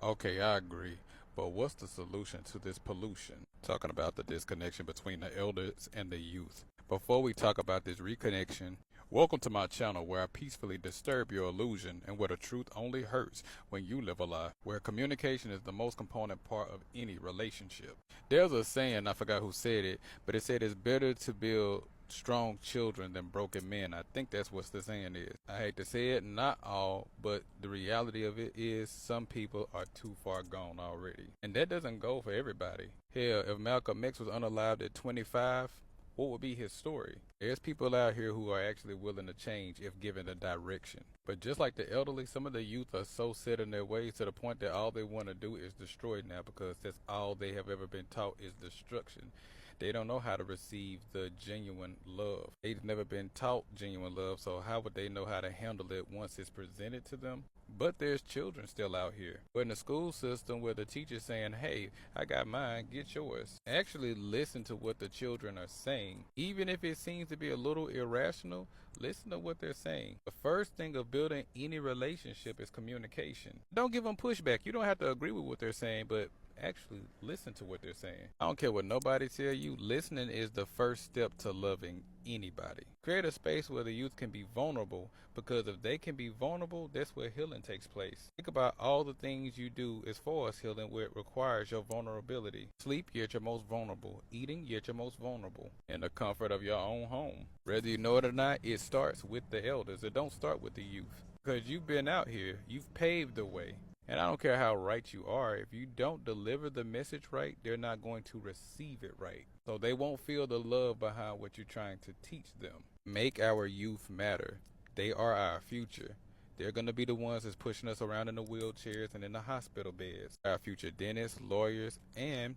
Okay, I agree. But what's the solution to this pollution? Talking about the disconnection between the elders and the youth. Before we talk about this reconnection, welcome to my channel where I peacefully disturb your illusion and where the truth only hurts when you live a lie, where communication is the most component part of any relationship. There's a saying, I forgot who said it, but it said it's better to build strong children than broken men. I think that's what the saying is. I hate to say it, not all, but the reality of it is some people are too far gone already. And that doesn't go for everybody. Hell, if Malcolm X was unalived at 25, what would be his story? There's people out here who are actually willing to change if given the direction. But just like the elderly, some of the youth are so set in their ways to the point that all they want to do is destroy now because that's all they have ever been taught is destruction. They don't know how to receive the genuine love. They've never been taught genuine love, so how would they know how to handle it once it's presented to them? But there's children still out here. We're in the school system where the teacher's saying, hey, I got mine, get yours. Actually listen to what the children are saying. Even if it seems to be a little irrational, listen to what they're saying. The first thing of building any relationship is communication. Don't give them pushback. You don't have to agree with what they're saying, but actually listen to what they're saying. I don't care what nobody tell you, listening is the first step to loving anybody. Create a space where the youth can be vulnerable, because if they can be vulnerable, that's where healing takes place. Think about all the things you do as far as healing where it requires your vulnerability. Sleep, you're at your most vulnerable. Eating, you're at your most vulnerable. In the comfort of your own home. Whether you know it or not, it starts with the elders. It don't start with the youth. Because you've been out here, you've paved the way. And I don't care how right you are, if you don't deliver the message right, they're not going to receive it right. So they won't feel the love behind what you're trying to teach them. Make our youth matter. They are our future. They're going to be the ones that's pushing us around in the wheelchairs and in the hospital beds. Our future dentists, lawyers, and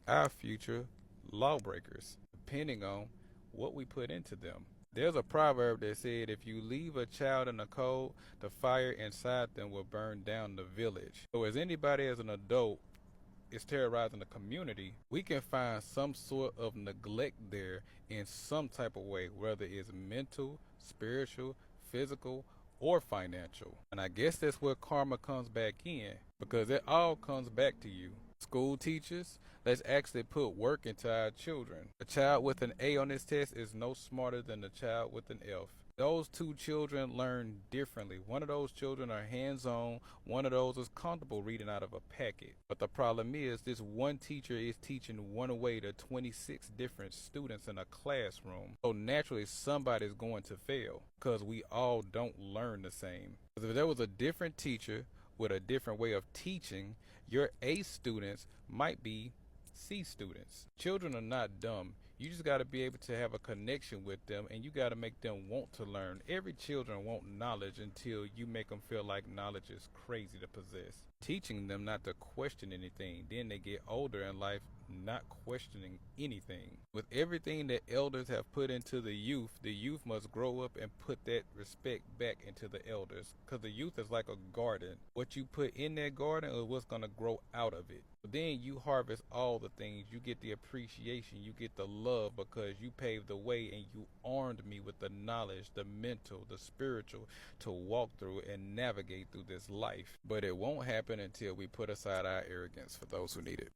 our future lawbreakers, depending on what we put into them. There's a proverb that said if you leave a child in the cold, the fire inside them will burn down the village. So as anybody as an adult is terrorizing the community, we can find some sort of neglect there in some type of way, whether it's mental, spiritual, physical, or financial. And I guess that's where karma comes back in, because it all comes back to you. School teachers, let's actually put work into our children. A child with an A on this test is no smarter than a child with an F. Those two children learn differently. One of those children are hands-on, one of those is comfortable reading out of a packet. But the problem is this one teacher is teaching one way to 26 different students in a classroom. So naturally somebody's going to fail because we all don't learn the same. Because if there was a different teacher with a different way of teaching, your A students might be C students. Children are not dumb. You just got to be able to have a connection with them, and you got to make them want to learn. Every children want knowledge until you make them feel like knowledge is crazy to possess. Teaching them not to question anything, then they get older in life not questioning anything. With everything that elders have put into the youth must grow up and put that respect back into the elders. Because the youth is like a garden. What you put in that garden is what's going to grow out of it. But then you harvest all the things. You get the appreciation, you get the love, because you paved the way and you armed me with the knowledge, the mental, the spiritual to walk through and navigate through this life. But it won't happen until we put aside our arrogance for those who need it.